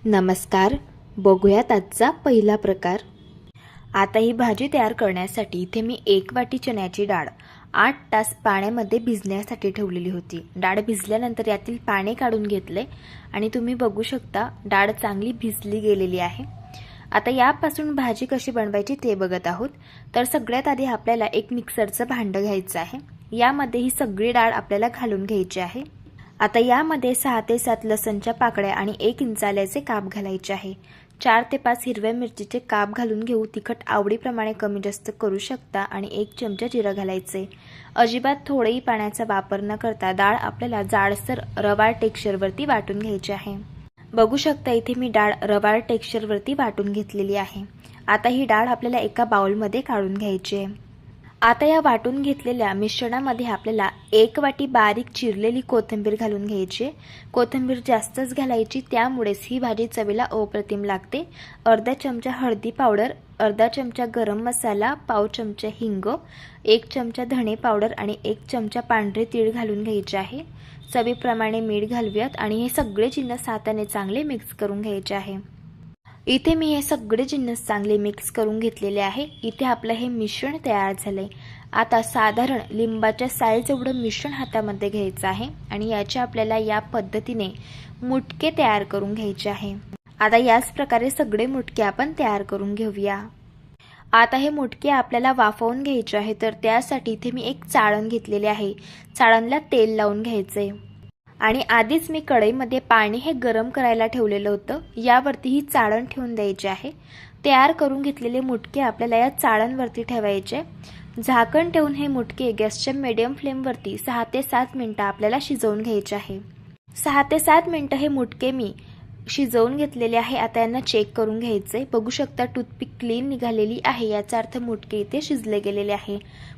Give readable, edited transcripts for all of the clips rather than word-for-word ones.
नमस्कार. बघूयात आजचा पहिला प्रकार. आता ही भाजी तयार करण्यासाठी इथे मी 1 वाटी चण्याची डाळ 8 तास पाण्यामध्ये भिजण्यासाठी ठेवलेली होती. डाळ भिजल्यानंतर यातील पाणी काढून घेतले आणि तुम्ही बघू शकता डाळ चांगली भिजली गेलेली आहे. आता यापासून भाजी कशी बनवायची ते बघत आहोत. तर सगळ्यात आधी आपल्याला एक मिक्सरचं भांडं घ्यायचं आहे. यामध्ये ही सगळी डाळ आपल्याला घालून घ्यायची आहे. आता यामध्ये 6 ते 7 लसणच्या पाकळ्या आणि 1 इंच आल्याचे काप घालायचे आहे. 4 ते 5 हिरव्या मिरचीचे काप घालून घेऊ. तिखट आवडीप्रमाणे कमी जास्त करू शकता आणि 1 चमचा जिरं घालायचे. अजिबात थोडेही पाण्याचा वापर न करता डाळ आपल्याला जाडसर रवाळ टेक्स्चरवरती वाटून घ्यायची आहे. बघू शकता इथे मी डाळ रवाळ टेक्स्चरवरती वाटून घेतलेली आहे. आता ही डाळ आपल्याला एका बाउलमध्ये काढून घ्यायची आहे. आता या वाटून घेतलेल्या मिश्रणामध्ये आपल्याला 1 वाटी बारीक चिरलेली कोथिंबीर घालून घ्यायची. कोथिंबीर जास्तच घालायची, त्यामुळेच ही भाजी चवीला अप्रतिम लागते. अर्धा चमचा हळदी पावडर, अर्धा चमचा गरम मसाला, पाव चमचा हिंग, 1 चमचा धणे पावडर आणि 1 चमचा पांढरे तीळ घालून घ्यायचे आहे. चवीप्रमाणे मीठ घालूयात आणि हे सगळे जिन्नस हाताने चांगले मिक्स करून घ्यायचे आहे. इथे मी हे सगळे जिन्नस चांगले मिक्स करून घेतलेले आहे. इथे आपलं हे मिश्रण तयार झालंय. आता साधारण लिंबाच्या साईज एवढं मिश्रण हातामध्ये घ्यायचं आहे आणि याचे आपल्याला या पद्धतीने मुटके तयार करून घ्यायचे आहे. आता याच प्रकारे सगळे मुटके आपण तयार करून घेऊया. आता हे मुटके आपल्याला वाफवून घ्यायचे आहे. तर त्यासाठी इथे मी एक चाळण घेतलेले आहे. चाळणला तेल लावून घ्यायचे आणि आधीच मी कढईमध्ये पाणी हे गरम करायला ठेवलेलं होतं. यावरती ही चाळण ठेवून द्यायची आहे. तयार करून घेतलेले मुटके आपल्याला या चाळणवरती ठेवायचे. झाकण ठेवून हे मुटके गॅसच्या मीडियम फ्लेमवरती 6 ते 7 मिनिटं आपल्याला शिजवून घ्यायचे आहे. 6 ते 7 मिनिटं हे मुटके मी शिजवून घेतलेले आहे. आता यांना चेक करून घ्यायचे. बघू शकता टूथपिक क्लीन निघालेली आहे. याचा अर्थ मुटके इथे शिजले गेलेले आहे.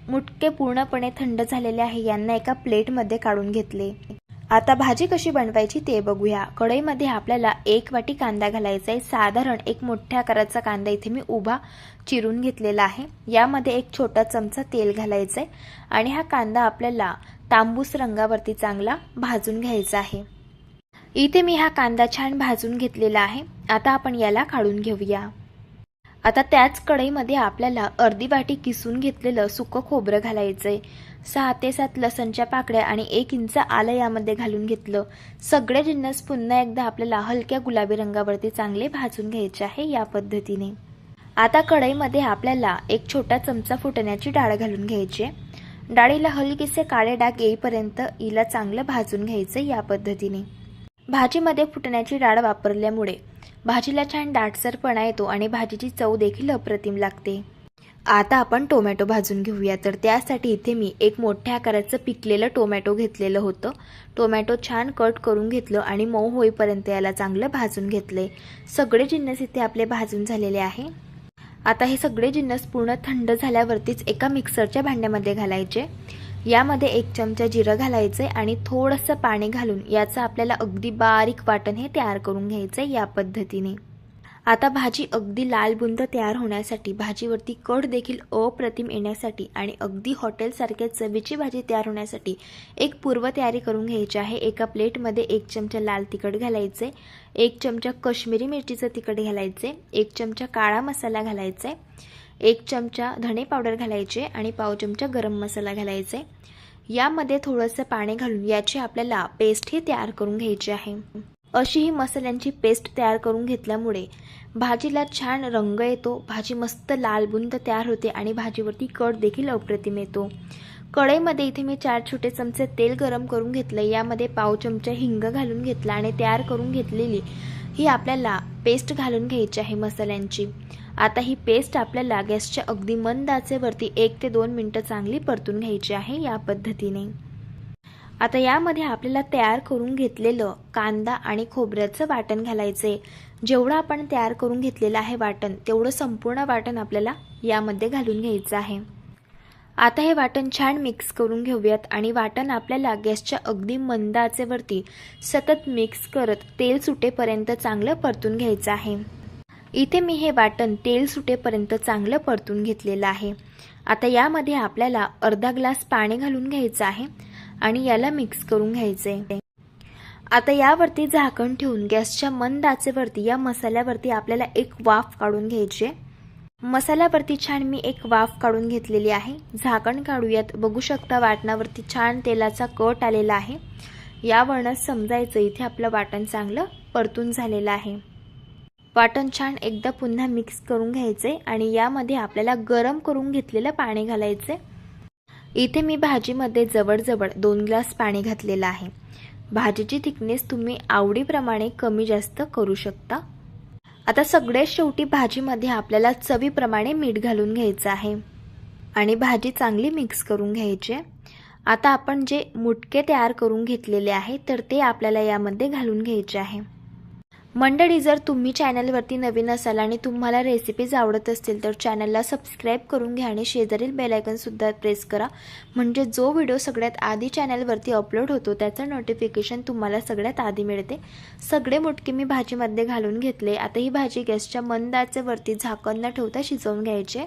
मुटके पूर्णपणे थंड झालेले आहे. यांना एका प्लेटमध्ये काढून घेतले. आता भाजी कशी बनवायची ते बघूया. कढईमध्ये आपल्याला 1 वाटी कांदा घालायचा आहे. साधारण एक मोठ्या आकाराचा कांदा इथे मी उभा चिरून घेतलेला आहे. यामध्ये 1 छोटा चमचा तेल घालायचं आहे आणि हा कांदा आपल्याला तांबूस रंगावरती चांगला भाजून घ्यायचा आहे. इथे मी हा कांदा छान भाजून घेतलेला आहे. आता आपण याला काढून घेऊया. आता त्याच कढईमध्ये आपल्याला अर्धी वाटी किसून घेतलेलं सुकं खोबरं घालायचंय. 6 ते 7 लसणच्या पाकळ्या आणि 1 इंच आलं यामध्ये घालून घेतलं. सगळे जिन्नस पुन्हा एकदा आपल्याला हलक्या गुलाबी रंगावरती चांगले भाजून घ्यायचे आहे या पद्धतीने. आता कढईमध्ये आपल्याला 1 छोटा चमचा फुटण्याची डाळ घालून घ्यायची. डाळीला हलकेसे काळे डाग येईपर्यंत हिला चांगलं भाजून घ्यायचं या पद्धतीने. भाजीमध्ये फुटण्याची डाळ वापरल्यामुळे भाजीला छान दाटसरपणा येतो आणि भाजीची चव देखील अप्रतिम लागते. आता आपण टोमॅटो भाजून घेऊया. तर त्यासाठी इथे मी एक मोठ्या आकाराचं पिकलेलं टोमॅटो घेतलेलं होतं. टोमॅटो छान कट करून घेतलं आणि मऊ होईपर्यंत याला चांगलं भाजून घेतले. सगळे जिन्नस इथे आपले भाजून झालेले आहे. आता हे सगळे जिन्नस पूर्ण थंड झाल्यावरतीच एका मिक्सरच्या भांड्यामध्ये घालायचे. यामध्ये 1 चमचा जिरं घालायचे आणि थोडंसं पाणी घालून याचं आपल्याला अगदी बारीक वाटण हे तयार करून घ्यायचं या पद्धतीने. आता भाजी अगदी लाल बुंद तयार होण्यासाठी, भाजीवरती कड देखील अप्रतिम येण्यासाठी आणि अगदी हॉटेलसारख्या चवीची भाजी तयार होण्यासाठी एक पूर्वतयारी करून घ्यायची आहे. एका प्लेटमध्ये 1 चमचा लाल तिखट घालायचे, 1 चमचा काश्मीरी मिरचीचं तिखट घालायचे, 1 चमचा काळा मसाला घालायचे, 1 चमचा धणे पावडर घालायचे आणि पाव चमचा गरम मसाला घालायचे. यामध्ये थोडंसं पाणी घालून याची आपल्याला पेस्ट ही तयार करून घ्यायची आहे. अशी ही मसाल्यांची पेस्ट तयार करून घेतल्यामुळे भाजीला छान रंग येतो. भाजी मस्त लालबुंद तयार होते आणि भाजीवरती कड देखील अप्रतिम येतो. कढईमध्ये इथे मी 4 छोटे चमचे तेल गरम करून घेतलं. यामध्ये पाव चमचा हिंग घालून घेतला आणि तयार करून घेतलेली ही आपल्याला पेस्ट घालून घ्यायची आहे मसाल्यांची. आता ही पेस्ट आपल्याला गॅसच्या अगदी मंद आचेवरती 1 ते 2 मिनिटं चांगली परतून घ्यायची आहे या पद्धतीने. आता यामध्ये आपल्याला तयार करून घेतलेलं कांदा आणि खोबऱ्याचं वाटण घालायचे. जेवढं आपण तयार करून घेतलेलं आहे वाटण, तेवढं संपूर्ण वाटण आपल्याला यामध्ये घालून घ्यायचं आहे. आता हे वाटण छान मिक्स करून घेऊयात आणि वाटण आपल्याला गॅसच्या अगदी मंद आचेवरती सतत मिक्स करत तेल सुटेपर्यंत चांगलं परतून घ्यायचं आहे. इथे मी हे वाटण तेल सुटेपर्यंत चांगलं परतून घेतलेलं आहे. आता यामध्ये आपल्याला अर्धा ग्लास पाणी घालून घ्यायचं आहे आणि याला मिक्स करून घ्यायचे. आता यावरती झाकण ठेवून गॅसच्या मंद आचेवरती या मसाल्यावरती आपल्याला एक वाफ काढून घ्यायची आहे। मसाल्यावरती छान मी एक वाफ काढून घेतलेली आहे। झाकण काढूयात। बघू शकता वाटणावरती छान तेलाचा कट आलेला आहे। यावरूनच समजायचं इथे आपलं वाटण चांगलं परतून झालेलं आहे। वाटण छान एकदा पुन्हा मिक्स करून घ्यायचे आणि यामध्ये आपल्याला गरम करून घेतलेलं पाणी घालायचे। इथे मी भाजीमध्ये जवळजवळ 2 ग्लास पाणी घातलेलं आहे। भाजीची थिकनेस तुम्ही आवडीप्रमाणे कमी जास्त करू शकता। आता सगळे शेवटी भाजीमध्ये आपल्याला चवीप्रमाणे मीठ घालून घ्यायचं आहे आणि भाजी चांगली मिक्स करून घ्यायची। आता आपण जे मुटके तयार करून घेतलेले आहे तर ते आपल्याला यामध्ये घालून घ्यायचे आहे। मंडळी, जर तुम्ही चॅनलवरती नवीन असाल आणि तुम्हाला रेसिपीज आवडत असतील तर चॅनलला सबस्क्राईब करून घ्या आणि शेजारील बेल आयकॉन सुद्धा प्रेस करा, म्हणजे जो व्हिडिओ सगळ्यात आधी चॅनलवरती अपलोड होतो त्याचं नोटिफिकेशन तुम्हाला सगळ्यात आधी मिळते। सगळे मुटके मी भाजीमध्ये घालून घेतले। आता ही भाजी गॅसच्या मंद आचेवरती झाकण न ठेवता शिजवून घ्यायची।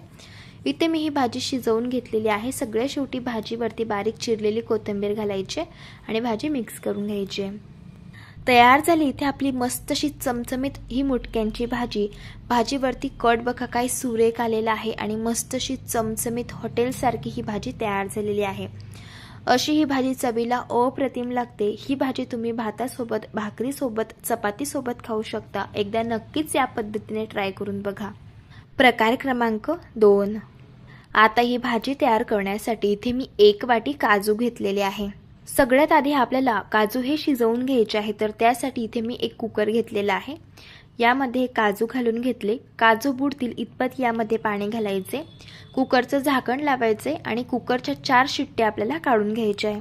इथे मी ही भाजी शिजवून घेतलेली आहे। सगळ्या शेवटी भाजीवरती बारीक चिरलेली कोथिंबीर घालायची आणि भाजी मिक्स करून घ्यायची। तयार झाली इथे आपली मस्त अशी चमचमीत ही मुटक्यांची भाजी। भाजीवरती कट बघा काय सुरेख आलेला आहे आणि मस्त अशी चमचमीत हॉटेलसारखी ही भाजी तयार झालेली आहे। अशी ही भाजी चवीला अप्रतिम लागते। ही भाजी तुम्ही भातासोबत, भाकरीसोबत, चपातीसोबत खाऊ शकता। एकदा नक्कीच या पद्धतीने ट्राय करून बघा। प्रकार क्रमांक 2। आता ही भाजी तयार करण्यासाठी इथे मी 1 वाटी काजू घेतलेले आहे। सगळ्यात आधी आपल्याला काजू हे शिजवून घ्यायचे आहे, तर त्यासाठी इथे मी एक कुकर घेतलेला आहे। यामध्ये काजू घालून घेतले। काजू बुडतील इतपत यामध्ये पाणी घालायचे। कुकरचं झाकण लावायचे आणि कुकरच्या 4 शिट्ट्या आपल्याला काढून घ्यायच्या आहे।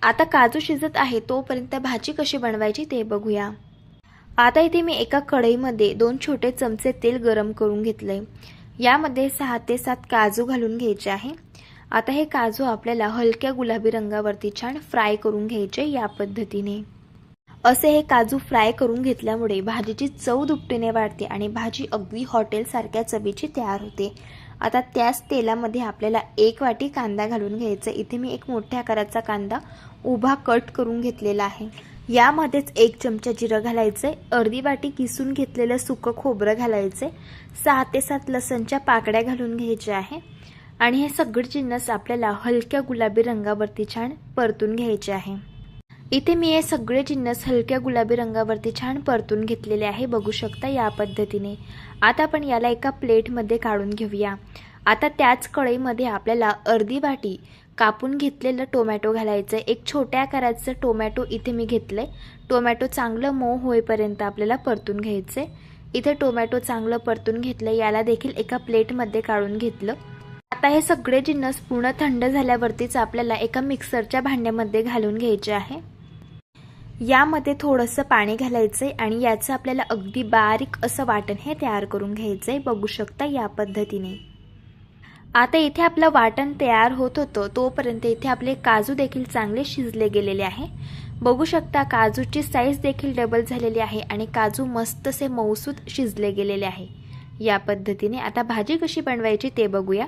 आता काजू शिजत आहे तोपर्यंत भाजी कशी बनवायची ते बघूया। आता इथे मी एका कढईमध्ये 2 छोटे चमचे तेल गरम करून घेतले। यामध्ये 6 ते 7 काजू घालून घ्यायचे आहे। आता हे काजू आपल्याला हलक्या गुलाबी रंगावरती छान फ्राय करून घ्यायचे। या पद्धतीने असे हे काजू फ्राय करून घेतल्यामुळे भाजीची चव दुपटीने वाढते आणि भाजी अगदी हॉटेलसारख्या चवीची तयार होते। आता त्याच तेलामध्ये आपल्याला 1 वाटी कांदा घालून घ्यायचा। इथे मी एक मोठ्या आकाराचा कांदा उभा कट करून घेतलेला आहे। यामध्येच 1 चमचा जिरं घालायचे, अर्धी वाटी किसून घेतलेलं सुकं खोबरं घालायचे, 6 ते 7 लसणच्या पाकळ्या घालून घ्यायच्या आहे आणि हे सगळे जिन्नस आपल्याला हलक्या गुलाबी रंगावरती छान परतून घ्यायचे आहे। इथे मी हे सगळे जिन्नस हलक्या गुलाबी रंगावरती छान परतून घेतलेले आहे। बघू शकता या पद्धतीने। आता आपण याला एका प्लेटमध्ये काढून घेऊया। आता त्याच कढईमध्ये आपल्याला अर्धी वाटी कापून घेतलेलं टोमॅटो घालायचं। एक छोट्या आकाराचं टोमॅटो इथे मी घेतलंय। टोमॅटो चांगलं मऊ होईपर्यंत आपल्याला परतून घ्यायचे। इथे टोमॅटो चांगलं परतून घेतलं। याला देखील एका प्लेटमध्ये काढून घेतलं। आता हे सगळे जिन्नस पूर्ण थंड झाल्यावरतीच आपल्याला एका मिक्सरच्या भांड्यामध्ये घालून घ्यायचे आहे। यामध्ये थोडंसं पाणी घालायचे आणि याचं आपल्याला अगदी बारीक असं वाटण हे तयार करून घ्यायचंय। बघू शकता या पद्धतीने। आता इथे आपलं वाटण तयार होत होतं तोपर्यंत इथे आपले काजू देखील चांगले शिजले गेलेले आहे। बघू शकता काजूची साईज देखील डबल झालेली आहे आणि काजू मस्तसे मऊसूत शिजले गेलेले आहे। या पद्धतीने आता भाजी कशी बनवायची ते बघूया।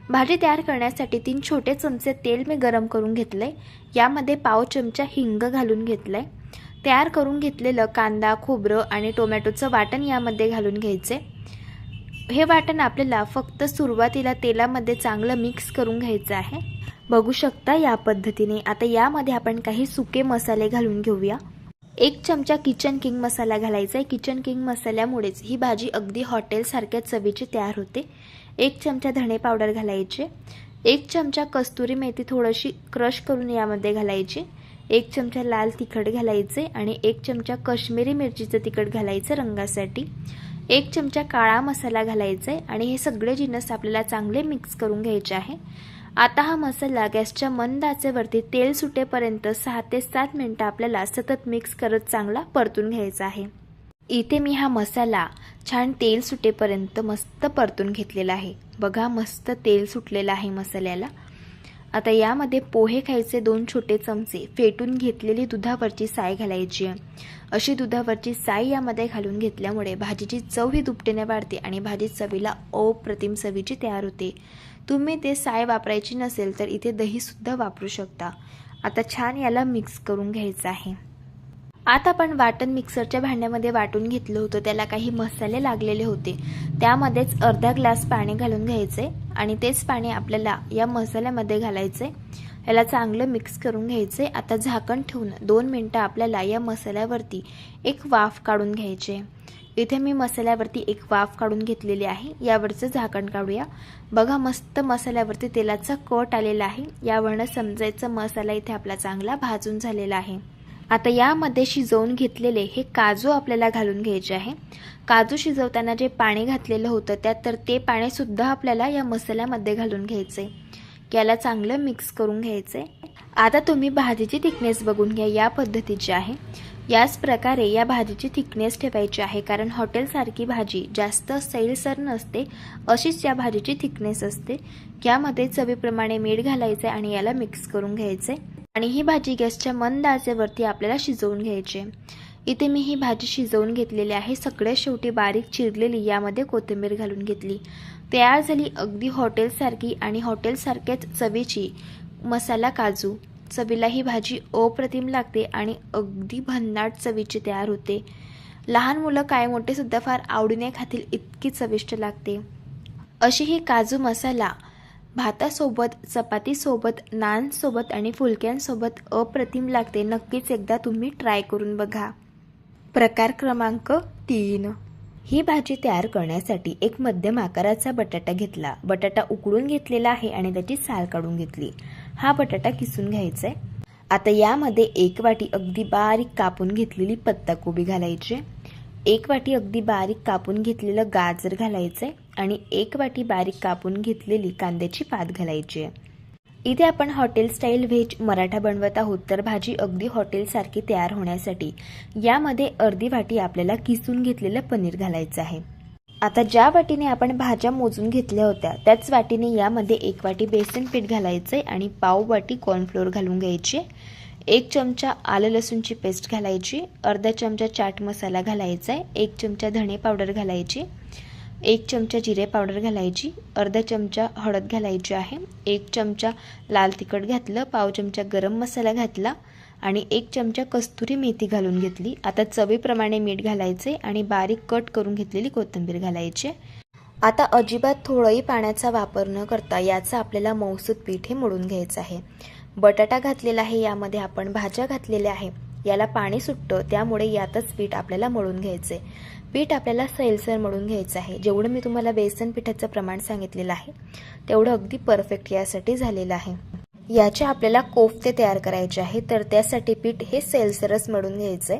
भाजी तयार करण्यासाठी 3 छोटे चमचे तेल मी गरम करून घेतले। यामध्ये पाव चमचा हिंग घालून घेतले। तयार करून घेतलेलं कांदा, खोबरं आणि टोमॅटोचं वाटण यामध्ये घालून घ्यायचे। हे वाटण आपल्याला फक्त सुरुवातीला तेलामध्ये चांगलं मिक्स करून घ्यायचं आहे। बघू शकता या पद्धतीने। आता यामध्ये आपण काही सुके मसाले घालून घेऊया। 1 चमचा किचन किंग मसाला घालायचा आहे। किचन किंग मसाल्यामुळेच ही भाजी अगदी हॉटेलसारख्या चवीची तयार होते। 1 चमचा धणे पावडर घालायचे। 1 चमचा कस्तुरी मेथी थोडीशी क्रश करून यामध्ये घालायची। 1 चमचा लाल तिखट घालायचे आणि 1 चमचा काश्मीरी मिरचीचं तिखट घालायचं रंगासाठी। 1 चमचा काळा मसाला घालायचा आहे आणि हे सगळे जिन्नस आपल्याला चांगले मिक्स करून घ्यायचे आहे। आता हा मसाला गॅसच्या मंद आचेवरती तेल सुटेपर्यंत 6 ते 7 मिनिटं आपल्याला सतत मिक्स करत चांगला परतून घ्यायचा आहे। इथे मी हा मसाला छान तेल सुटेपर्यंत मस्त परतून घेतलेला आहे। बघा मस्त तेल सुटलेलं आहे मसाल्याला। आता यामध्ये पोहे खायचे 2 छोटे चमचे फेटून घेतलेली दुधावरची साय घालायची आहे। अशी दुधावरची साय यामध्ये घालून घेतल्यामुळे भाजीची चव ही दुपटीने वाढते आणि भाजी चवीला अप्रतिम चवीची तयार होते। तुम्ही ते साय वापरायची नसेल तर इथे दही सुद्धा वापरू शकता। आता छान याला मिक्स करून घ्यायचं आहे। आता आपण वाटण मिक्सरच्या भांड्यामध्ये वाटून घेतलं होतं, त्याला काही मसाले लागलेले होते. त्यामध्येच अर्धा ग्लास पाणी घालून घ्यायचे आणि तेच पाणी आपल्याला या मसाल्यामध्ये घालायचे. याला चांगलं मिक्स करून घ्यायचे. आता झाकण ठेवून 2 मिनिटं आपल्याला या मसाल्यावरती एक वाफ काढून घ्यायचे. इथे मी मसाल्यावरती एक वाफ काढून घेतलेली आहे. यावरचं झाकण काढूया. बघा मस्त मसाल्यावरती तेलाचा कट आलेला आहे. यावरनं समजायचं मसाला इथे आपला चांगला भाजून झालेला आहे. आता यामध्ये शिजवून घेतलेले हे काजू आपल्याला घालून घ्यायचे आहे. काजू शिजवताना जे पाणी घातलेलं होतं त्यात तर ते पाणी सुद्धा आपल्याला या मसाल्यामध्ये घालून घ्यायचे. याला चांगलं मिक्स करून घ्यायचे. आता तुम्ही भाजीची थिकनेस बघून घ्या, या पद्धतीची आहे. याच प्रकारे या भाजीची थिकनेस ठेवायची आहे, कारण हॉटेलसारखी भाजी जास्त सैलसर नसते, अशीच या भाजीची थिकनेस असते. यामध्ये चवीप्रमाणे मीठ घालायचे आणि याला मिक्स करून घ्यायचे आणि ही भाजी गॅसच्या मंद आचेवरती आपल्याला शिजवून घ्यायची. इथे मी ही भाजी शिजवून घेतलेली आहे. सगळ्यात शेवटी बारीक चिरलेली यामध्ये कोथिंबीर घालून घेतली. तयार झाली अगदी हॉटेलसारखी आणि हॉटेलसारख्याच चवीची मसाला काजू. चवीला ही भाजी अप्रतिम लागते आणि अगदी भन्नाट चवीची तयार होते. लहान मुलं काय मोठे सुद्धा फार आवडीने खातील इतकी चविष्ट लागते. अशी ही काजू मसाला भातासोबत, चपातीसोबत, नानसोबत आणि फुलक्यांसोबत अप्रतिम लागते. नक्कीच एकदा तुम्ही ट्राय करून बघा. प्रकार क्रमांक 3. ही भाजी तयार करण्यासाठी एक मध्यम आकाराचा बटाटा घेतला. बटाटा उकडून घेतलेला आहे आणि त्याची साल काढून घेतली. हा बटाटा किसून घ्यायचा आहे. आता यामध्ये 1 वाटी अगदी बारीक कापून घेतलेली पत्ताकोबी घालायची. 1 वाटी अगदी बारीक कापून घेतलेलं गाजर घालायचंय आणि 1 वाटी बारीक कापून घेतलेली कांद्याची पात घालायची. इथे आपण हॉटेल स्टाईल व्हेज मराठा बनवत आहोत, तर भाजी अगदी हॉटेलसारखी तयार होण्यासाठी यामध्ये अर्धी वाटी आपल्याला किसून घेतलेलं पनीर घालायचं आहे. आता ज्या वाटीने आपण भाज्या मोजून घेतल्या होत्या त्याच वाटीने यामध्ये 1 वाटी बेसन पीठ घालायचंय आणि पाव वाटी कॉर्नफ्लोअर घालून घ्यायची. 1 चमचा आलं लसूणची पेस्ट घालायची. अर्धा चमचा चाट मसाला घालायचा आहे. 1 चमचा धणे पावडर घालायची. 1 चमचा जिरे पावडर घालायची. अर्धा चमचा हळद घालायची आहे. 1 चमचा लाल तिखट घातलं. पाव चमचा गरम मसाला घातला आणि 1 चमचा कस्तुरी मेथी घालून घेतली. आता चवीप्रमाणे मीठ घालायचे आणि बारीक कट करून घेतलेली कोथिंबीर घालायची. आता अजिबात थोडंही पाण्याचा वापर न करता याचं आपल्याला मऊसूत पीठ हे मळून घ्यायचं आहे. बटाटा घातलेला आहे, यामध्ये आपण भाज्या घातलेल्या आहे. याला पाणी सुटतं, त्यामुळे यातच पीठ आपल्याला मळून घ्यायचे. पीठ आपल्याला सैलसर मळून घ्यायचं आहे. जेवढं मी तुम्हाला बेसन पिठाचं प्रमाण सांगितलेलं आहे तेवढं अगदी परफेक्ट यासाठी झालेलं आहे. याचे आपल्याला कोफ्ते तयार करायचे आहे, तर त्यासाठी पीठ हे सैलसरच मळून घ्यायचंय.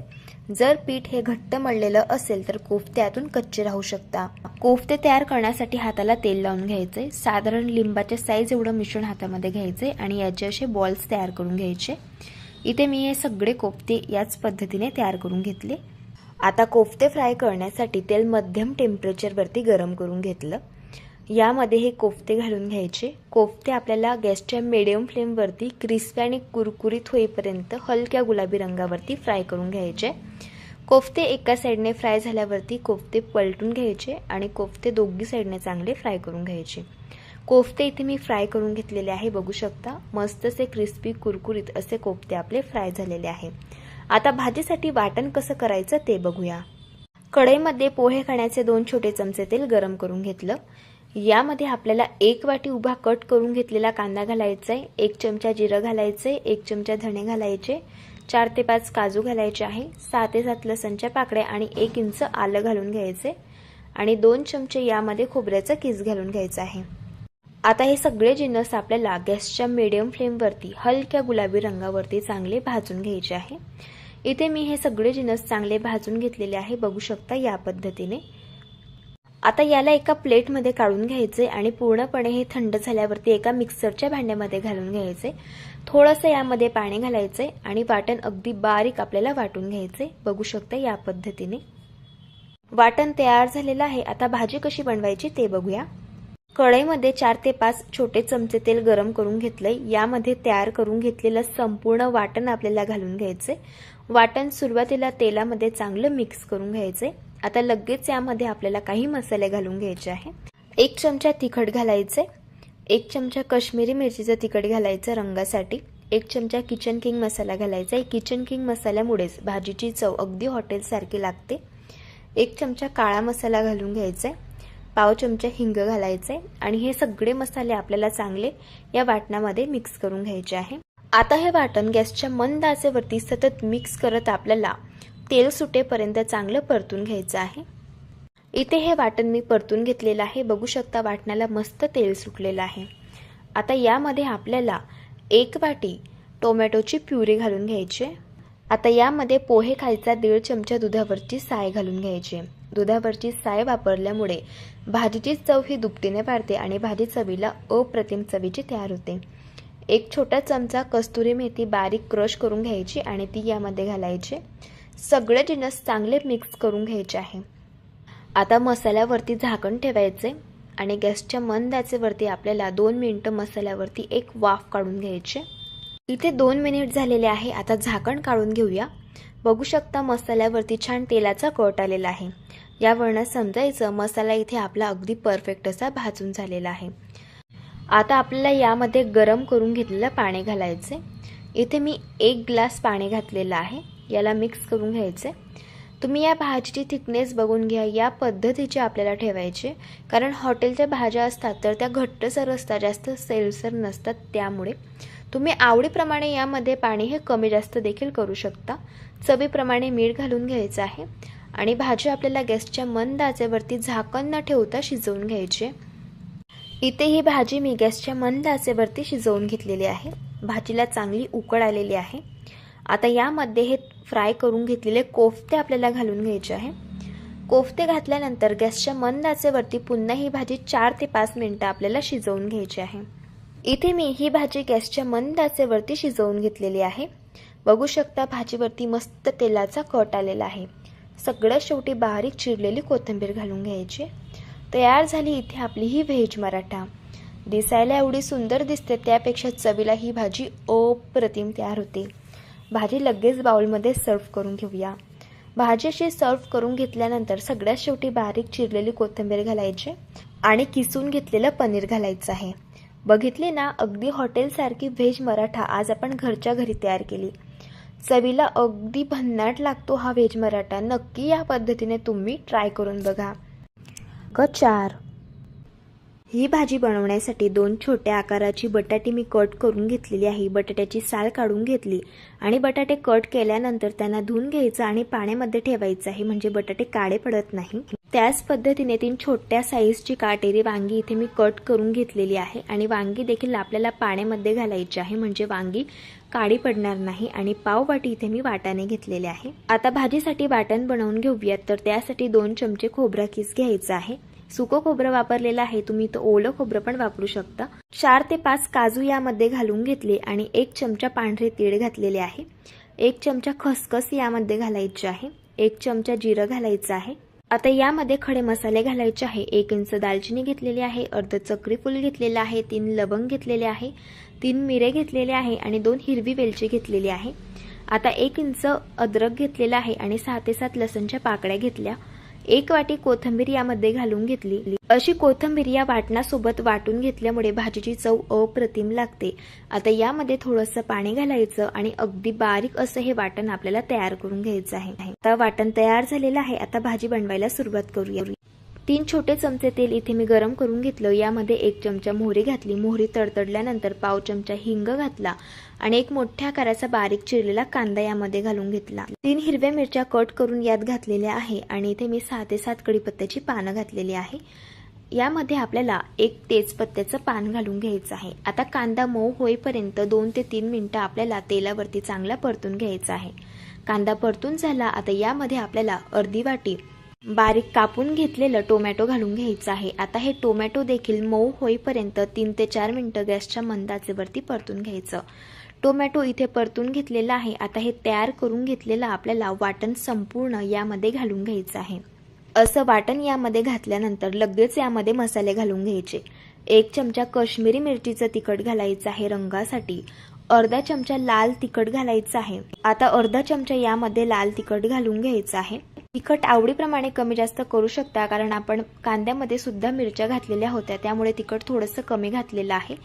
जर पीठ हे घट्ट मळलेलं असेल तर कोफ्ते यातून कच्चे राहू शकता. कोफ्ते तयार करण्यासाठी हाताला तेल लावून घ्यायचे. साधारण लिंबाच्या साईज एवढं मिश्रण हातामध्ये घ्यायचे आणि याचे असे बॉल्स तयार करून घ्यायचे. इथे मी हे सगळे कोफ्ते याच पद्धतीने तयार करून घेतले. आता कोफ्ते फ्राय करण्यासाठी तेल मध्यम टेम्परेचरवरती गरम करून घेतलं. यामध्ये हे कोफ्ते घालून घ्यायचे. कोफ्ते आपल्याला गॅसच्या मीडियम फ्लेमवरती क्रिस्पी आणि कुरकुरीत होईपर्यंत हलक्या गुलाबी रंगावरती फ्राय करून घ्यायचे. कोफ्ते एका साईडने फ्राय झाल्यावरती कोफ्ते पलटून घ्यायचे आणि कोफ्ते दोन्ही साईडने चांगले फ्राय करून घ्यायचे. कोफ्ते इथे मी फ्राय करून घेतलेले आहे, बघू शकता. मस्त असे क्रिस्पी कुरकुरीत असे कोफ्ते आपले फ्राय झालेले आहे. आता भाजीसाठी वाटण कसं करायचं ते बघूया. कढईमध्ये पोहे खाण्याचे 2 छोटे चमचे तेल गरम करून घेतलं. यामध्ये आपल्याला 1 वाटी उभा कट करून घेतलेला कांदा घालायचा आहे. 1 चमचा जिरं घालायचे. 1 चमचा धणे घालायचे. 4 ते 5 काजू घालायचे आहे. 6 ते 7 लसणच्या पाकळ्या आणि 1 इंच आलं घालून घ्यायचे आणि 2 चमचे यामध्ये खोबऱ्याचा किस घालून घ्यायचा आहे. आता हे सगळे जिन्नस आपल्याला गॅसच्या मीडियम फ्लेमवरती हलक्या गुलाबी रंगावरती चांगले भाजून घ्यायचे आहे. इथे मी हे सगळे जिन्नस चांगले भाजून घेतलेले आहे, बघू शकता या पद्धतीने. आता याला एका प्लेटमध्ये काढून घ्यायचे आणि पूर्णपणे हे थंड झाल्यावरती एका मिक्सरच्या भांड्यामध्ये घालून घ्यायचे. थोडंसं यामध्ये पाणी घालायचे आणि वाटण अगदी बारीक आपल्याला वाटून घ्यायचे, बघू शकता या पद्धतीने. वाटण तयार झालेलं आहे. आता भाजी कशी बनवायची ते बघूया. कढईमध्ये 4 ते 5 छोटे चमचे तेल गरम करून घेतलंय. यामध्ये तयार करून घेतलेलं संपूर्ण वाटण आपल्याला घालून घ्यायचे. वाटण सुरुवातीला तेलामध्ये चांगलं मिक्स करून घ्यायचे. आता लगेच यामध्ये आपल्याला काही मसाले घालून घ्यायचे आहे. 1 चमचा तिखट घालायचे. 1 चमचा काश्मीरी मिरचीचं तिखट घालायचं रंगासाठी. 1 चमचा किचन किंग मसाला घालायचा आहे। किचन किंग मसाल्यामुळेच भाजीची चव अगदी हॉटेलसारखी लागते। 1 चमचा काळा मसाला घालून घ्यायचा आहे। पाव चमचा हिंग घालायचे आणि हे सगळे मसाले आपल्याला चांगले या वाटणामध्ये मिक्स करून घ्यायचे आहे। आता हे वाटण गॅसच्या मंद आचेवरती सतत मिक्स करत आपल्याला तेल सुटेपर्यंत चांगलं परतून घ्यायचं आहे। इथे हे वाटण मी परतून घेतलेलं आहे। बघू शकता वाटणाला मस्त तेल सुटलेलं आहे। आता यामध्ये आपल्याला 1 वाटी टोमॅटोची प्युरी घालून घ्यायची। आता यामध्ये पोहे खायचा 1.5 चमचा दुधावरची साय घालून घ्यायची। दुधावरची साय वापरल्यामुळे भाजीची चव ही दुपटीने वाढते आणि भाजी चवीला अप्रतिम चवीची तयार होते। 1 छोटा चमचा कस्तुरी मेथी बारीक क्रश करून घ्यायची आणि ती यामध्ये घालायची। सगळे जिन्नस चांगले मिक्स करून घ्यायचे आहे। आता मसाल्यावरती झाकण ठेवायचे आणि गॅसच्या मंद आचेवरती आपल्याला 2 मिनिटं मसाल्यावरती एक वाफ काढून घ्यायची। इथे 2 मिनिट झालेले आहे। आता झाकण काढून घेऊया। बघू शकता मसाल्यावरती छान तेलाचा कट आलेला आहे। यावरून समजायचं मसाला इथे आपला अगदी परफेक्ट असा भाजून झालेला आहे। आता आपल्याला यामध्ये गरम करून घेतलेलं पाणी घालायचे। इथे मी 1 ग्लास पाणी घातलेलं आहे। याला मिक्स करून घ्यायचे। तुम्ही या भाजीची थिकनेस बघून घ्या। या पद्धतीचे आपल्याला ठेवायचे, कारण हॉटेलच्या भाज्या असतात तर त्या घट्टसर असतात, जास्त सैलसर नसतात। त्यामुळे तुम्ही आवडीप्रमाणे यामध्ये पाणी हे कमी जास्त देखील करू शकता। चवीप्रमाणे मीठ घालून घ्यायचं आहे आणि भाजी आपल्याला गॅसच्या मंद आचेवरती झाकण न ठेवता शिजवून घ्यायची। इथे ही भाजी मी गॅसच्या मंद आचेवरती शिजवून घेतलेली आहे। भाजीला चांगली उकळ आलेली आहे। आता यामध्ये हे फ्राय करून घेतलेले कोफ्ते आपल्याला घालून घ्यायचे आहे। कोफ्ते घातल्यानंतर गॅसच्या मंद आचेवरती पुन्हा ही भाजी 4 ते 5 मिनिटं आपल्याला शिजवून घ्यायची आहे। इथे मी ही भाजी गॅसच्या मंद आचेवरती शिजवून घेतलेली आहे। बघू शकता भाजीवरती मस्त तेलाचा कट आलेला आहे। सगळ्यात शेवटी बारीक चिरलेली कोथिंबीर घालून घ्यायची। तयार झाली इथे आपली ही व्हेज मराठा। दिसायला एवढी सुंदर दिसते, त्यापेक्षा चवीला ही भाजी अप्रतिम तयार होते। भाजी लगेच बाउलमध्ये सर्व करून घेऊया। भाजी अशी सर्व करून घेतल्यानंतर सगळ्यात शेवटी बारीक चिरलेली कोथिंबीर घालायची आणि किसून घेतलेलं पनीर घालायचं आहे। बघितले ना, अगदी हॉटेलसारखी व्हेज मराठा आज आपण घरच्या घरी तयार केली। चवीला अगदी भन्नाट लागतो हा व्हेज मराठा। नक्की या पद्धतीने तुम्ही ट्राय करून बघा। 4 ही भाजी बनवण्यासाठी 2 छोट्या आकाराची बटाटे मी कट करून घेतलेली आहे। बटाट्याची साल काढून घेतली आणि बटाटे कट केल्यानंतर त्यांना धुवून घ्यायचं आणि पाण्यामध्ये ठेवायचं आहे, म्हणजे बटाटे काळे पडत नाही। त्याच पद्धतीने 3 छोट्या साईजची काटेरी वांगी इथे मी कट करून घेतलेली आहे आणि वांगी देखील आपल्याला पाण्यामध्ये घालायची आहे, म्हणजे वांगी काळी पडणार नाही। आणि पाव वाटी इथे मी वाटाणे घेतलेले आहे। आता भाजीसाठी वाटण बनवून घेऊयात। तर त्यासाठी 2 चमचे खोबरा किस घ्यायचा आहे। सुकं खोबरं वापरलेलं आहे, तुम्ही तो ओलं खोबरं पण वापरू शकता। 4 ते 5 काजू यामध्ये घालून घेतले आणि 1 चमचा पांढरे तीळ घातलेले आहे। 1 चमचा खसखस यामध्ये घालायचे आहे। 1 चमचा जिरं घालायचं आहे। आता यामध्ये खडे मसाले घालायचे आहे। 1 इंच दालचिनी घेतलेली आहे, अर्ध चक्री फूल घेतलेलं आहे, 3 लवंग घेतलेले आहे, 3 मिरे घेतलेले आहे आणि 2 हिरवी वेलची घेतलेली आहे। आता 1 इंच अद्रक घेतलेला आहे आणि 6 ते 7 लसणच्या पाकळ्या घेतल्या। 1 वाटी कोथिंबीर यामध्ये घालून घेतली। अशी कोथिंबीर या वाटणासोबत वाटून घेतल्यामुळे भाजीची चव अप्रतिम लागते। आता यामध्ये थोडंसं पाणी घालायचं आणि अगदी बारीक असं हे वाटण आपल्याला तयार करून घ्यायचं आहे। आता वाटण तयार झालेलं आहे। आता भाजी बनवायला सुरुवात करूया। 3 छोटे चमचे तेल इथे मी गरम करून घेतलं। यामध्ये 1 चमचा मोहरी घातली। मोहरी तडतडल्यानंतर पाव चमचा हिंग घातला आणि 1 मोठ्या आकाराचा बारीक चिरलेला कांदा यामध्ये घालून घेतला। 3 हिरव्या मिरच्या कट करून यात घातलेल्या आहे आणि इथे मी 6 ते 7 कढीपत्त्याची पानं घातलेली आहे। यामध्ये आपल्याला 1 तेजपत्त्याचं पान घालून घ्यायचं आहे। आता कांदा मऊ होईपर्यंत 2 ते 3 मिनिटं आपल्याला तेलावरती चांगला परतून घ्यायचा आहे। कांदा परतून झाला। आता यामध्ये आपल्याला अर्धी वाटी बारीक कापून घेतलेलं टोमॅटो घालून घ्यायचं आहे। आता हे टोमॅटो देखील मऊ होईपर्यंत 3 ते 4 मिनिटं गॅसच्या मंद आचेवरती परतून घ्यायचं। टोमॅटो इथे परतून घेतलेला आहे। आता हे तयार करून घेतलेलं आपल्याला वाटण संपूर्ण यामध्ये घालून घ्यायचं आहे। असं वाटण यामध्ये घातल्यानंतर लगेच यामध्ये मसाले घालून घ्यायचे। 1 चमचा काश्मीरी मिरचीचं तिखट घालायचं आहे रंगासाठी। अर्धा चमचा लाल तिखट घालायचं आहे। आता अर्धा चमचा यामध्ये लाल तिखट घालून घ्यायचं आहे। तिखट आवडीप्रमाणे कमी जास्त करू शकता, कारण आपण कांद्यामध्ये सुद्धा मिरच्या घातलेल्या होत्या, त्यामुळे तिखट थोडंसं कमी घातलेलं आहे.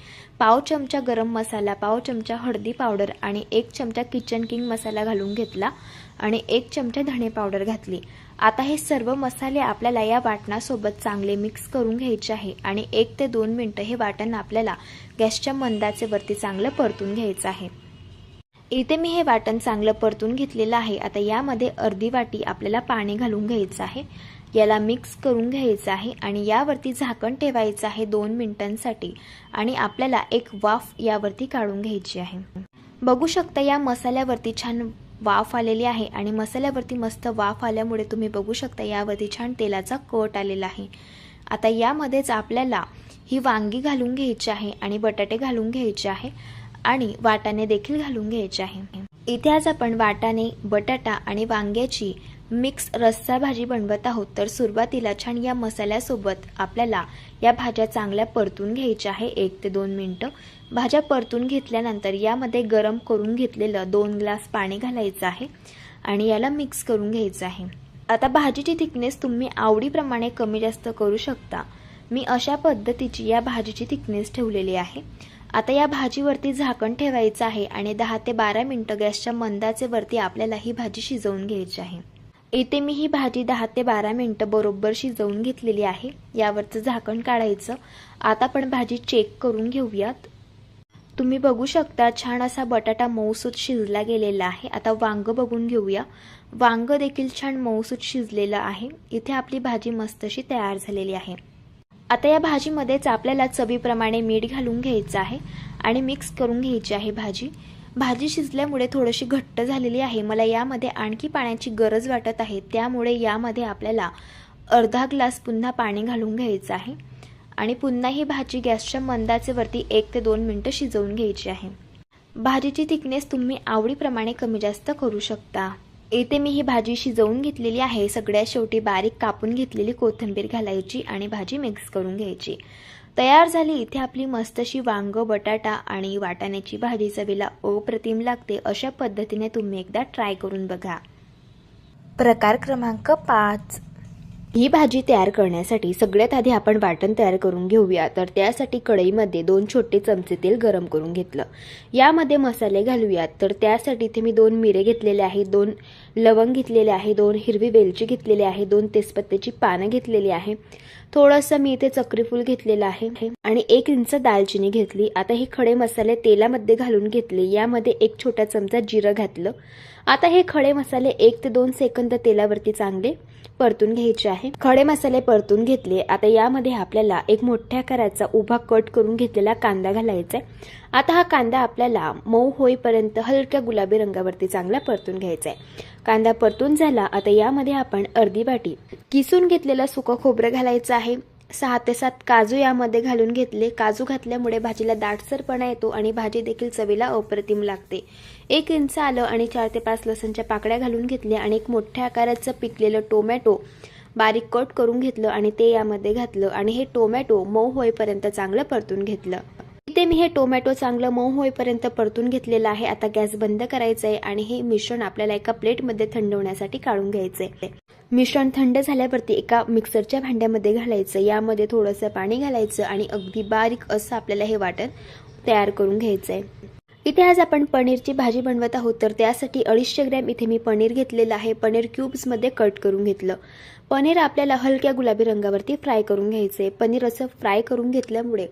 पाव चमचा गरम मसाला, पाव चमचा हळदी पावडर आणि 1 चमचा किचन किंग मसाला घालून घेतला आणि 1 चमचा धणे पावडर घातली. आता हे सर्व मसाले आपल्याला या वाटणासोबत चांगले मिक्स करून घ्यायचे आहे आणि 1 ते 2 मिनिटं हे वाटण आपल्याला गॅसच्या मंदाचे वरती चांगलं परतून घ्यायचं आहे. इथे मी हे वाटण चांगलं परतून घेतलेलं आहे. आता यामध्ये अर्धी वाटी आपल्याला पाणी घालून घ्यायचं आहे. याला मिक्स करून घ्यायचं आहे आणि यावरती झाकण ठेवायचं आहे 2 मिनिटांसाठी आणि आपल्याला एक वाफ यावरती काढून घ्यायची आहे. बघू शकता या मसाल्यावरती छान वाफ आलेली आहे आणि मसाल्यावरती मस्त वाफ आल्यामुळे तुम्ही बघू शकता यावरती छान तेलाचा कट आलेला आहे. आता यामध्येच आपल्याला ही वांगी घालून घ्यायची आहे आणि बटाटे घालून घ्यायचे आहे आणि वाटाणे देखील घालून घ्यायचे आहे. इथे आज आपण वाटाणे, बटाटा आणि वांग्याची मिक्स रस्सा भाजी बनवत आहोत. तर सुरुवातीला छान या मसाल्यासोबत आपल्याला या भाज्या चांगल्या परतून घ्यायच्या आहे 1 ते 2 मिनिटं. भाज्या परतून घेतल्यानंतर यामध्ये गरम करून घेतलेलं 2 ग्लास पाणी घालायचं आहे आणि याला मिक्स करून घ्यायचं आहे. आता भाजीची थिकनेस तुम्ही आवडीप्रमाणे कमी जास्त करू शकता. मी अशा पद्धतीची या भाजीची थिकनेस ठेवलेली आहे. आता या भाजीवरती झाकण ठेवायचं आहे आणि 10 ते 12 मिनिटं गॅसच्या मंदाचे वरती आपल्याला ही भाजी शिजवून घ्यायची आहे. इथे मी ही भाजी 10 ते 12 मिनिटं बरोबर शिजवून घेतलेली आहे. यावरचं झाकण काढायचं. आता आपण भाजी चेक करून घेऊयात. तुम्ही बघू शकता छान असा बटाटा मऊसूत शिजला गेलेला आहे. आता वांग बघून घेऊया. वांग देखील छान मऊसूत शिजलेलं आहे. इथे आपली भाजी मस्त अशी तयार झालेली आहे. आता या भाजीमध्येच आपल्याला चवीप्रमाणे मीठ घालून घ्यायचं आहे आणि मिक्स करून घ्यायची आहे भाजी. भाजी शिजल्यामुळे थोडीशी घट्ट झालेली आहे. मला यामध्ये आणखी पाण्याची गरज वाटत आहे, त्यामुळे यामध्ये आपल्याला अर्धा ग्लास पुन्हा पाणी घालून घ्यायचं आहे आणि पुन्हा ही भाजी गॅसच्या मंदाचे वरती 1 ते 2 मिनिटं शिजवून घ्यायची आहे. भाजीची थिकनेस तुम्ही आवडीप्रमाणे कमी जास्त करू शकता. इथे मी ही भाजी शिजवून घेतलेली आहे. सगळ्यात शेवटी बारीक कापून घेतलेली कोथिंबीर घालायची आणि भाजी मिक्स करून घ्यायची. तयार झाली इथे आपली मस्त अशी वांग, बटाटा आणि वाटाण्याची भाजी. चवीला अप्रतिम लागते. अशा पद्धतीने तुम्ही एकदा ट्राय करून बघा. प्रकार क्रमांक 5. ही भाजी तयार करण्यासाठी सगळ्यात आधी आपण वाटण तयार करून घेऊया. तर त्यासाठी कढईमध्ये 2 छोटे चमचे तेल गरम करून घेतलं. यामध्ये मसाले घालूयात. तर त्यासाठी इथे मी 2 मिरे घेतलेले आहे, 2 लवंग घेतलेले आहे, 2 हिरवी वेलची घेतलेली आहे, 2 तेजपत्त्याची पानं घेतलेली आहे, थोडंसं मी इथे चक्रीफूल घेतलेलं आहे आणि 1 इंच दालचिनी घेतली. आता हे खडे मसाले तेलामध्ये घालून घेतले. यामध्ये 1 छोटा चमचा जिरं घातलं. आता हे खडे मसाले 1 ते 2 सेकंद तेलावरती चांगले परतून घ्यायचे आहे. खडे मसाले परतून घेतले. आता यामध्ये आपल्याला एक मोठ्या आकाराचा उभा कट करून घेतलेला कांदा घालायचा आहे. आता हा कांदा आपल्याला मऊ होईपर्यंत हलक्या गुलाबी रंगावरती चांगला परतून घ्यायचा आहे. कांदा परतून झाला. आता यामध्ये आपण अर्धी वाटी किसून घेतलेलं सुकं खोबरं घालायचं आहे. 6 ते 7 काजू यामध्ये घालून घेतले. काजू घातल्यामुळे भाजीला दाटसरपणा येतो आणि भाजी देखील चवीला अप्रतिम लागते. 1 इंच आलं आणि 4 ते 5 लसणच्या पाकळ्या घालून घेतल्या आणि एक मोठ्या आकाराचं पिकलेलं टोमॅटो बारीक कट करून घेतलं आणि ते यामध्ये घातलं आणि हे टोमॅटो मऊ होईपर्यंत चांगलं परतून घेतलं. इथे मी हे टोमॅटो चांगलं मऊ होईपर्यंत परतून घेतलेलं आहे. आता गॅस बंद करायचा आहे आणि हे मिश्रण आपल्याला एका प्लेटमध्ये थंड होण्यासाठी काढून घ्यायचं आहे. मिश्रण थंड झाल्यावरती एका मिक्सरच्या भांड्यामध्ये घालायचं. यामध्ये थोडंसं पाणी घालायचं आणि अगदी बारीक असं आपल्याला हे वाटण तयार करून घ्यायचं आहे. इथे आज आपण पनीरची भाजी बनवत आहोत. तर त्यासाठी 250 ग्रॅम इथे मी पनीर घेतलेलं आहे. पनीर क्यूब्समध्ये कट करून घेतलं. पनीर आपल्याला हलक्या गुलाबी रंगावरती फ्राय करून घ्यायचं आहे. पनीर असं फ्राय करून घेतल्यामुळे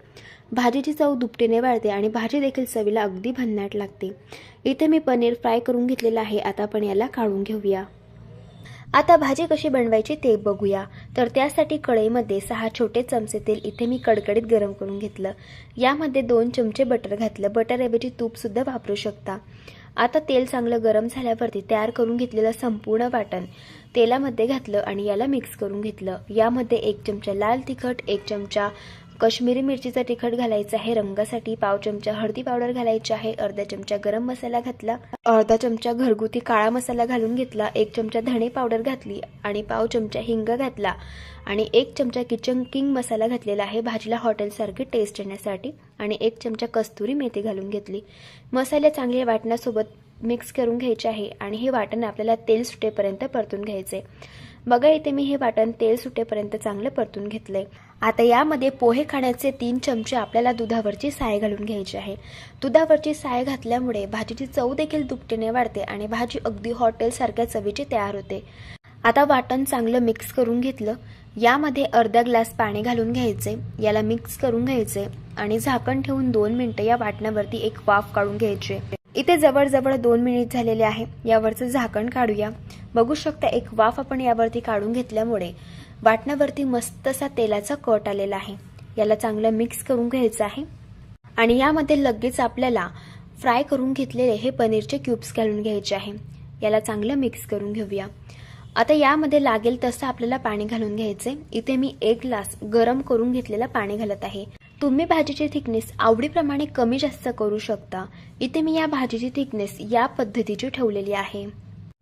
भाजीची चव दुपटीने वाढते आणि भाजी देखील चवीला अगदी भन्नाट लागते. इथे मी पनीर फ्राय करून घेतलेलं आहे. आता आपण याला काढून घेऊया. आता भाजी कशी बनवायची ते बघूया. तर त्यासाठी कढईमध्ये 6 छोटे चमचे तेल इथे मी कडकडीत गरम करून घेतलं. यामध्ये 2 चमचे बटर घातलं. बटरऐवजी तूप सुद्धा वापरू शकता. आता तेल चांगलं गरम झाल्यावरती तयार करून घेतलेलं संपूर्ण वाटण तेलामध्ये घातलं आणि याला मिक्स करून घेतलं. यामध्ये 1 चमचा लाल तिखट, 1 चमचा काश्मीरी मिरचीचा तिखट घालायचा आहे रंगासाठी, पाव चमचा हळदी पावडर घालायची आहे, अर्धा चमचा गरम मसाला घातला, अर्धा चमचा घरगुती काळा मसाला घालून घेतला, 1 चमचा धणे पावडर घातली आणि पाव चमचा हिंग घातला आणि 1 चमचा किचन किंग मसाला घातलेला आहे भाजीला हॉटेलसारखी टेस्ट येण्यासाठी आणि 1 चमचा कस्तुरी मेथी घालून घेतली. मसाले चांगले वाटणासोबत मिक्स करून घ्यायचे आहे आणि हे वाटण आपल्याला तेल सुटेपर्यंत परतून घ्यायचे. बघा इथे मी हे वाटण तेल सुटेपर्यंत चांगलं परतून घेतलंय. आता यामध्ये पोहे खाण्याचे 3 चमचे आपल्याला दुधावरची साय घालून घ्यायची आहे. दुधावरची साय घातल्यामुळे भाजीची चव देखील दुपटीने वाढते आणि भाजी अगदी हॉटेलसारख्या चवीची तयार होते. आता वाटण चांगलं मिक्स करून घेतलं. यामध्ये अर्धा ग्लास पाणी घालून घ्यायचे. याला मिक्स करून घ्यायचे आणि झाकण ठेवून 2 मिनिटं या वाटणावरती एक वाफ काढून घ्यायची. इथे जवळजवळ 2 मिनिट झालेले आहे. यावरचं झाकण काढूया. बघू शकता एक वाफ आपण यावरती काढून घेतल्यामुळे वाटणावरती मस्त असा तेलाचा कट आलेला आहे. याला चांगलं मिक्स करून घ्यायचं आहे आणि यामध्ये लगेच आपल्याला फ्राय करून घेतलेले हे पनीरचे क्यूब्स घालून घ्यायचे आहे. याला चांगलं मिक्स करून घेऊया. आता यामध्ये लागेल तसं आपल्याला पाणी घालून घ्यायचे. इथे मी 1 ग्लास गरम करून घेतलेलं पाणी घालत आहे. तुम्ही भाजीची थिकनेस आवडीप्रमाणे कमी जास्त करू शकता. इथे मी या भाजीची थिकनेस या पद्धतीची ठेवलेली आहे.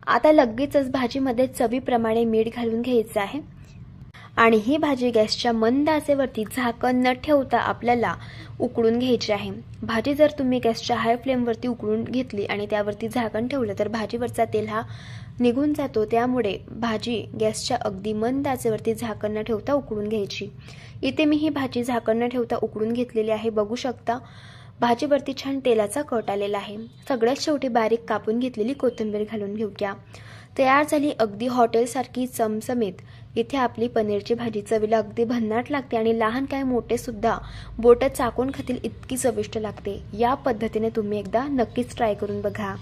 आता लगेचच भाजीमध्ये चवीप्रमाणे मीठ घालून घ्यायचं आहे आणि ही भाजी गॅसच्या मंद आचेवरती झाकण न ठेवता आपल्याला उकळून घ्यायची आहे. भाजी जर तुम्ही गॅसच्या हाय फ्लेमवरती उकळून घेतली आणि त्यावरती झाकण ठेवलं तर भाजीवरचा तेल हा निघून जातो. त्यामुळे भाजी गॅसच्या अगदी मंद आचेवरती झाकण न ठेवता उकळून घ्यायची. इथे मी ही भाजी झाकण न ठेवता उकळून घेतलेली आहे. बघू शकता भाजीवरती छान तेलाचा कट आलेला आहे. सगळ्यात शेवटी बारीक कापून घेतलेली कोथिंबीर घालून घेऊया. तयार झाली अगदी हॉटेलसारखी चमचमीत इथे आपली पनीरची भाजी. चवीला अगदी भन्नाट लागते आणि लहान काय मोठे सुद्धा बोटं चाकून खातील इतकी चविष्ट लागते. या पद्धतीने तुम्ही एकदा नक्कीच ट्राय करून बघा.